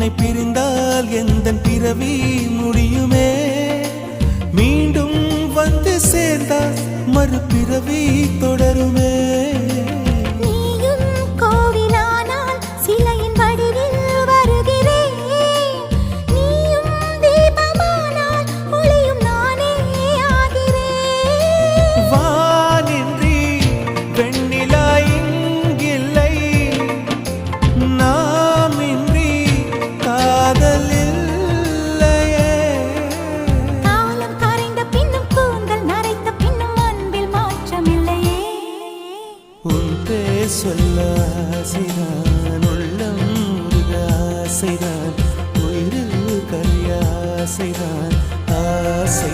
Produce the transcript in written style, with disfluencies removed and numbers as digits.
உன்னை பிரிந்தால் எந்தன் பிறவி முடியுமே மீண்டும் வந்து சேர்ந்தால் மறுபிறவி தொடருமே சொல்ல ஆசைதான் உள்ளம் முருக ஆசைதான் உயிரில் கரியாசைதான் ஆசை